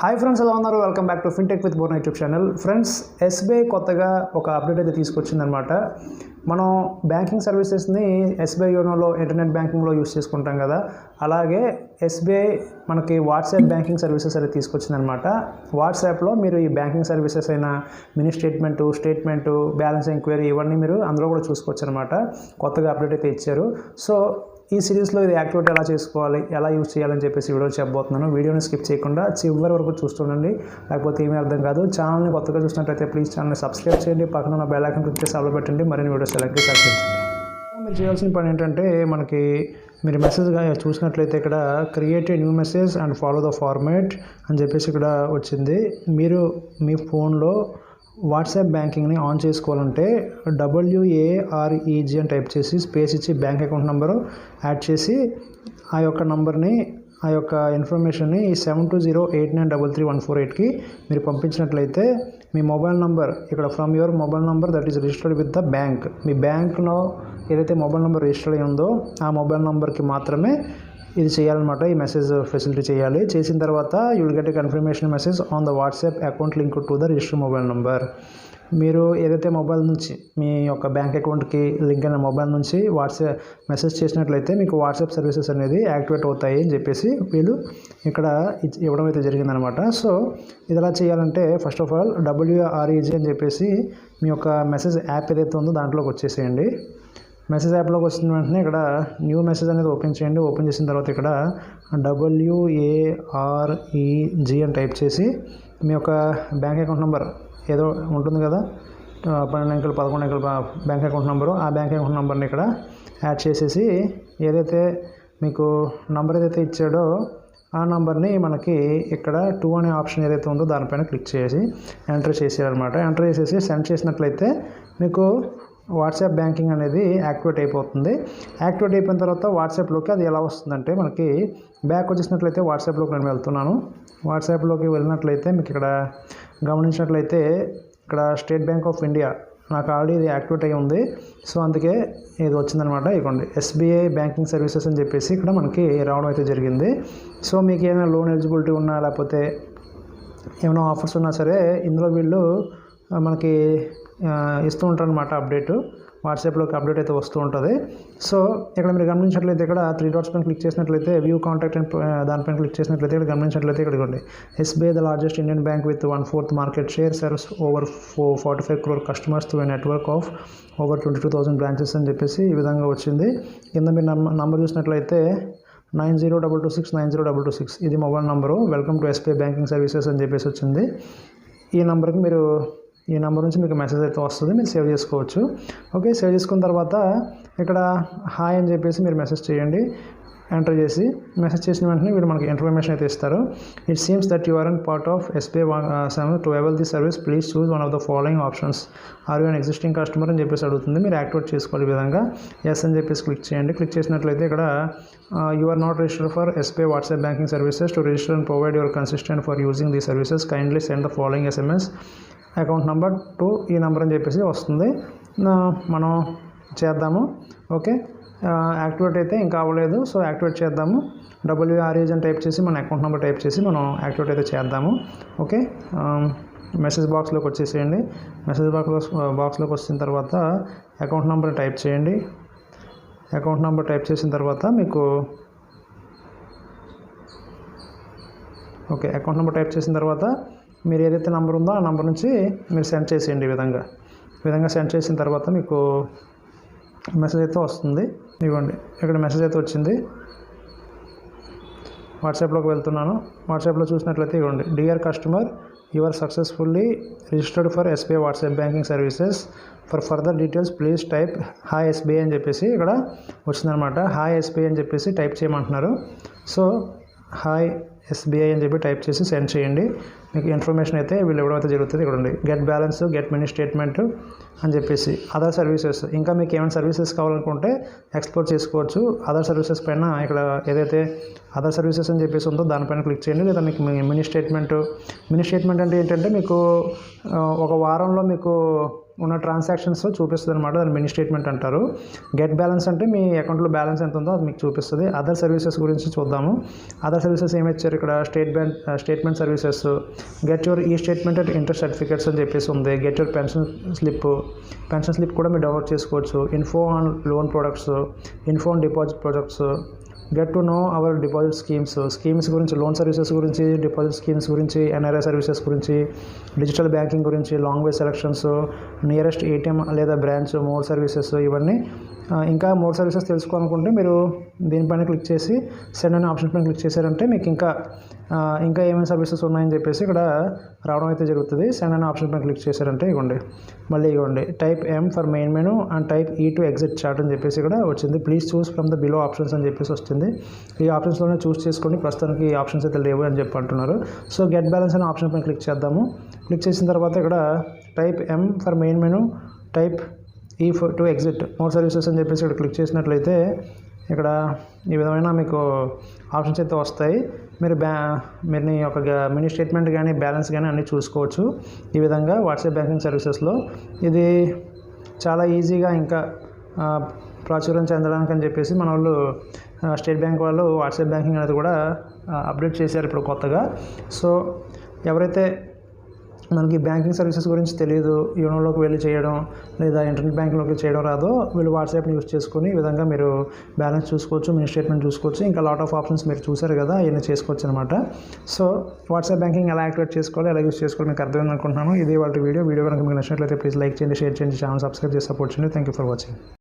Hi friends, ఎలా ఉన్నారు? Welcome back to fintech with Born YouTube channel. Friends, SBI కొత్తగా ఒక అప్డేట్ అయితే తీసుకొచ్చిందనమాట. మనం బ్యాంకింగ్ సర్వీసెస్ని ఎస్బీఐ యోనోలో ఇంటర్నెట్ బ్యాంకింగ్లో యూస్ చేసుకుంటాం కదా, అలాగే ఎస్బీఐ మనకి వాట్సాప్ బ్యాంకింగ్ సర్వీసెస్ అయితే తీసుకొచ్చిందనమాట. వాట్సాప్లో మీరు ఈ బ్యాంకింగ్ సర్వీసెస్ అయిన మినీ స్టేట్మెంటు, బ్యాలెన్స్ ఎంక్వైరీ ఇవన్నీ మీరు అందులో కూడా చూసుకోవచ్చు అనమాట. కొత్తగా అప్డేట్ అయితే ఇచ్చారు. సో ఈ సిరీస్లో ఇది యాక్టివేట్ ఎలా చేసుకోవాలి, ఎలా యూజ్ చేయాలని చెప్పేసి వీడియో చెప్పబోతున్నాను. వీడియోని స్కిప్ చేయకుండా చివరి వరకు చూస్తుండండి, లేకపోతే ఏమీ అర్థం కాదు. ఛానల్ని కొత్తగా చూసినట్లయితే ప్లీజ్ ఛానల్ని సబ్స్క్రైబ్ చేయండి, పక్కన ఉన్న బెల్ ఐకాన్ క్లిక్ చేసి ఆల్ పెట్టండి, మరిన్ని వీడియోస్ సెలెక్ట్ చేసి మీరు చేయాల్సిన పని ఏంటంటే, మీరు మెసేజ్గా చూసినట్లయితే ఇక్కడ create a new message and follow the format అని చెప్పేసి ఇక్కడ వచ్చింది. మీరు మీ ఫోన్లో వాట్సాప్ బ్యాంకింగ్ని ఆన్ చేసుకోవాలంటే WAREG అని టైప్ చేసి స్పేస్ ఇచ్చి బ్యాంక్ అకౌంట్ నెంబరు యాడ్ చేసి ఆ యొక్క నంబర్ని, ఆ యొక్క ఇన్ఫర్మేషన్ని 7208933148కి మీరు పంపించినట్లయితే మీ మొబైల్ నంబర్ ఇక్కడ from your mobile number that is registered with the bank, మీ బ్యాంక్లో ఏదైతే మొబైల్ నెంబర్ రిజిస్టర్ అయ్యి ఉందో ఆ మొబైల్ నెంబర్కి మాత్రమే ఇది చేయాలన్నమాట. ఈ మెసేజ్ ఫెసిలిటీ చేయాలి. చేసిన తర్వాత you will get a confirmation message on the WhatsApp account link to the register mobile number. మీరు ఏదైతే మొబైల్ నుంచి మీ యొక్క బ్యాంక్ అకౌంట్కి లింక్ అయిన మొబైల్ నుంచి వాట్సాప్ మెసేజ్ చేసినట్లయితే మీకు వాట్సాప్ సర్వీసెస్ అనేది యాక్టివేట్ అవుతాయి అని చెప్పేసి వీళ్ళు ఇక్కడ ఇవ్వడం అయితే జరిగిందనమాట. సో ఇది ఎలా చేయాలంటే, ఫస్ట్ ఆఫ్ ఆల్ WAREG అని చెప్పేసి మీ యొక్క మెసేజ్ యాప్ ఏదైతే ఉందో దాంట్లోకి వచ్చేసేయండి. మెసేజ్ యాప్లోకి వచ్చిన వెంటనే ఇక్కడ న్యూ మెసేజ్ అనేది ఓపెన్ చేయండి. ఓపెన్ చేసిన తర్వాత ఇక్కడ WAREG అని టైప్ చేసి మీ యొక్క బ్యాంక్ అకౌంట్ నెంబర్ ఏదో ఉంటుంది కదా, 12 అంకెలు 11 అంకెలు బ్యాంక్ అకౌంట్ నెంబరు, ఆ బ్యాంక్ అకౌంట్ నెంబర్ని ఇక్కడ యాడ్ చేసేసి ఏదైతే మీకు నంబర్ ఏదైతే ఇచ్చాడో ఆ నెంబర్ని మనకి ఇక్కడ 2 అనే ఆప్షన్ ఏదైతే ఉందో దానిపైన క్లిక్ చేసి ఎంటర్ చేసేయాలన్నమాట. ఎంటర్ చేసేసి సెండ్ చేసినట్లయితే మీకు వాట్సాప్ బ్యాంకింగ్ అనేది యాక్టివేట్ అయిపోతుంది. యాక్టివేట్ అయిపోయిన తర్వాత వాట్సాప్లోకి అది ఎలా వస్తుందంటే, మనకి బ్యాక్ వచ్చేసినట్లయితే వాట్సాప్లోకి నేను వెళ్తున్నాను. వాట్సాప్లోకి వెళ్ళినట్లయితే మీకు ఇక్కడ గమనించినట్లయితే ఇక్కడ స్టేట్ బ్యాంక్ ఆఫ్ ఇండియా నాకు ఆల్రెడీ ఇది యాక్టివేట్ అయ్యి ఉంది. సో అందుకే ఇది వచ్చిందనమాట. ఇవ్వండి ఎస్బీఐ బ్యాంకింగ్ సర్వీసెస్ అని చెప్పేసి ఇక్కడ మనకి రావడం అయితే జరిగింది. సో మీకు ఏమైనా లోన్ ఎలిజిబిలిటీ ఉన్నా, లేకపోతే ఏమైనా ఆఫర్స్ ఉన్నా సరే ఇందులో వీళ్ళు మనకి ఇస్తూ ఉంటారు అనమాట. అప్డేట్ వాట్సాప్లోకి అప్డేట్ అయితే వస్తూ ఉంటుంది. సో ఇక్కడ మీరు గమనించినట్లయితే ఇక్కడ 3 డాట్స్ పైన క్లిక్ చేసినట్లయితే వ్యూ కాంటాక్ట్ అండ్ దానిపైన క్లిక్ చేసినట్లయితే ఇక్కడ గమనించినట్లయితే ఇక్కడ ఇవ్వండి SBI the largest Indian bank with 1/4 market share, serves over 45 crore customers to A network of over 22,000 branches అని చెప్పేసి ఈ విధంగా వచ్చింది. కింద మీరు నంబర్ చూసినట్లయితే 9022690226 ఇది mobile number. Welcome to SBI banking services అని చెప్పేసి వచ్చింది. ఈ నెంబర్కి మీరు ఈ నెంబర్ నుంచి మీకు మెసేజ్ అయితే వస్తుంది, మీరు సేవ్ చేసుకోవచ్చు. ఓకే, సేవ్ చేసుకున్న తర్వాత ఇక్కడ హాయ్ అని చెప్పేసి మీరు మెసేజ్ చేయండి. ఎంటర్ చేసి మెసేజ్ చేసిన వెంటనే వీళ్ళు మనకి ఇన్ఫర్మేషన్ అయితే ఇస్తారు. It seems that you are an part of SBI to avail the service please choose one of the following options. Are you an existing customer అని చెప్పేసి అడుగుతుంది. మీరు యాక్టివేట్ చేసుకోవాలి. ఈ విధంగా ఎస్ అని చెప్పేసి క్లిక్ చేయండి. క్లిక్ చేసినట్లయితే ఇక్కడ you are not registered for SBI WhatsApp banking services. To register and provide your consistent for using the services kindly send the following SMS account number to ఈ number అని చెప్పేసి వస్తుంది. మనం చేద్దాము. ఓకే, యాక్టివేట్ అయితే ఇంకా అవ్వలేదు. సో యాక్టివేట్ చేద్దాము. WAREG అని టైప్ చేసి మన అకౌంట్ నెంబర్ టైప్ చేసి మనం యాక్టివేట్ అయితే చేద్దాము. ఓకే, మెసేజ్ బాక్స్లోకి వచ్చేసేయండి. మెసేజ్ బాక్స్లోకి వచ్చిన తర్వాత అకౌంట్ నెంబర్ టైప్ చేయండి. అకౌంట్ నెంబర్ టైప్ చేసిన తర్వాత మీకు ఓకే అకౌంట్ నెంబర్ టైప్ చేసిన తర్వాత మీరు ఏదైతే నెంబర్ ఉందో ఆ నెంబర్ నుంచి మీరు సెండ్ చేసేయండి. ఈ విధంగా సెండ్ చేసిన తర్వాత మీకు మెసేజ్ అయితే వస్తుంది. ఇవ్వండి ఇక్కడ మెసేజ్ అయితే వచ్చింది. వాట్సాప్లోకి వెళ్తున్నాను. వాట్సాప్లో చూసినట్లయితే ఇవ్వండి dear customer you are successfully registered for SBI WhatsApp banking services. For further details please type hi SBI అని చెప్పేసి ఇక్కడ వచ్చిందనమాట. హాయ్ ఎస్బీఐ అని చెప్పేసి టైప్ చేయమంటున్నారు. సో హాయ్ ఎస్బీఐ అని చెప్పి టైప్ చేసి సెండ్ చేయండి. మీకు ఇన్ఫర్మేషన్ అయితే వీళ్ళు ఇవ్వడం అయితే జరుగుతుంది. ఇక్కడ ఉంది get balance, get mini statement అని చెప్పేసి అదర్ సర్వీసెస్. ఇంకా మీకు ఏమైనా సర్వీసెస్ కావాలనుకుంటే ఎక్స్ప్లోర్ చేసుకోవచ్చు. అదర్ సర్వీసెస్ పైన ఇక్కడ ఏదైతే అదర్ సర్వీసెస్ అని చెప్పేసి ఉందో దానిపైన క్లిక్ చేయండి. లేదా మీకు మినీ స్టేట్మెంట్ అంటే ఏంటంటే మీకు ఒక వారంలో మీకు ఉన్న ట్రాన్సాక్షన్స్ చూపిస్తుంది అనమాట. దాన్ని మినీ స్టేట్మెంట్ అంటారు. గెట్ బ్యాలెన్స్ అంటే మీ అకౌంట్లో బ్యాలెన్స్ ఎంత ఉందో అది మీకు చూపిస్తుంది. అదర్ సర్వీసెస్ గురించి చూద్దాము. అదర్ సర్వీసెస్ ఏమి ఇచ్చారు ఇక్కడ, స్టేట్మెంట్ సర్వీసెస్, గెట్ యువర్ ఈ స్టేట్మెంట్ అండ్ ఇంట్రెస్ట్ సర్టిఫికేట్స్ అని చెప్పేసి ఉంది. గెట్ యువర్ పెన్షన్ స్లిప్ కూడా మీరు డౌన్లోడ్ చేసుకోవచ్చు. Info on loan products, info on deposit products, get to know our deposit schemes గురించి, లోన్ సర్వీసెస్ గురించి, డిపాజిట్ స్కీమ్స్ గురించి, ఎన్ఆర్ఐ సర్వీసెస్ గురించి, డిజిటల్ బ్యాంకింగ్ గురించి, లాంగ్వేజ్ సెలక్షన్స్, నియరెస్ట్ ఏటీఎం లేదా branch, more services, ఇవన్నీ. ఇంకా మోర్ సర్వీసెస్ తెలుసుకోవాలనుకుంటే మీరు దీనిపైన క్లిక్ చేసి సెండ్ అనే ఆప్షన్ పైన క్లిక్ చేశారంటే మీకు ఇంకా ఏమేమి సర్వీసెస్ ఉన్నాయని చెప్పేసి ఇక్కడ రావడం అయితే జరుగుతుంది. సెండ్ అనే ఆప్షన్ పైన క్లిక్ చేశారంటే ఇవ్వండి type M for main menu and type ఈ టు ఎగ్జిట్ చార్ట్ అని చెప్పేసి ఇక్కడ వచ్చింది. Please choose from the below options అని చెప్పేసి వస్తుంది. ఈ ఆప్షన్స్లోనే చూస్ చేసుకోండి. ప్రస్తుతానికి ఈ ఆప్షన్స్ అయితే లేవు అని చెప్పి అంటున్నారు. సో గెట్ బ్యాలెన్స్ అనే ఆప్షన్ పైన క్లిక్ చేద్దాము. క్లిక్ చేసిన తర్వాత ఇక్కడ type M for main menu, type ఈ టు ఎగ్జిట్ మోర్ సర్వీసెస్ అని చెప్పేసి ఇక్కడ క్లిక్ చేసినట్లయితే ఇక్కడ ఈ విధమైన మీకు ఆప్షన్స్ అయితే వస్తాయి. మీరు మీ యొక్క మినీ స్టేట్మెంట్ కానీ బ్యాలెన్స్ కానీ అన్నీ చూసుకోవచ్చు ఈ విధంగా వాట్సాప్ బ్యాంకింగ్ సర్వీసెస్లో. ఇది చాలా ఈజీగా ఇంకా ప్రాచుర్యం చెందడానికి అని చెప్పేసి మన వాళ్ళు స్టేట్ బ్యాంక్ వాళ్ళు వాట్సాప్ బ్యాంకింగ్ అనేది కూడా అప్డేట్ చేశారు ఇప్పుడు కొత్తగా. సో ఎవరైతే మనకి బ్యాంకింగ్ సర్వీసెస్ గురించి తెలియదు, యూనోలోకి వెళ్ళి చేయడం లేదా ఇంటర్నెట్ బ్యాంకింగ్లోకి చేయడం రాదో, వీళ్ళు వాట్సాప్ని యూస్ చేసుకుని ఈ విధంగా మీరు బ్యాలెన్స్ చూసుకోవచ్చు, మినీ స్టేట్మెంట్ చూసుకోవచ్చు, ఇంకా లాట్ ఆఫ్ ఆప్షన్స్ మీరు చూసారు కదా, ఇవన్నీ చేసుకోవచ్చు అనమాట. సో వాట్సాప్ బ్యాంకింగ్ ఎలా యాక్టివేట్ చేసుకోవాలి, ఎలా యూస్ చేసుకోవాలి మీకు అర్థమైంది అనుకుంటున్నాను. ఇది వాళ్ళ వీడియో కనుక మీకు నచ్చినట్లయితే ప్లీజ్ లైక్ చేయండి, షేర్ చేయండి, ఛానల్ సబ్స్క్రైబ్ చేసి సపోర్ట్ చేయండి. Thank you for watching.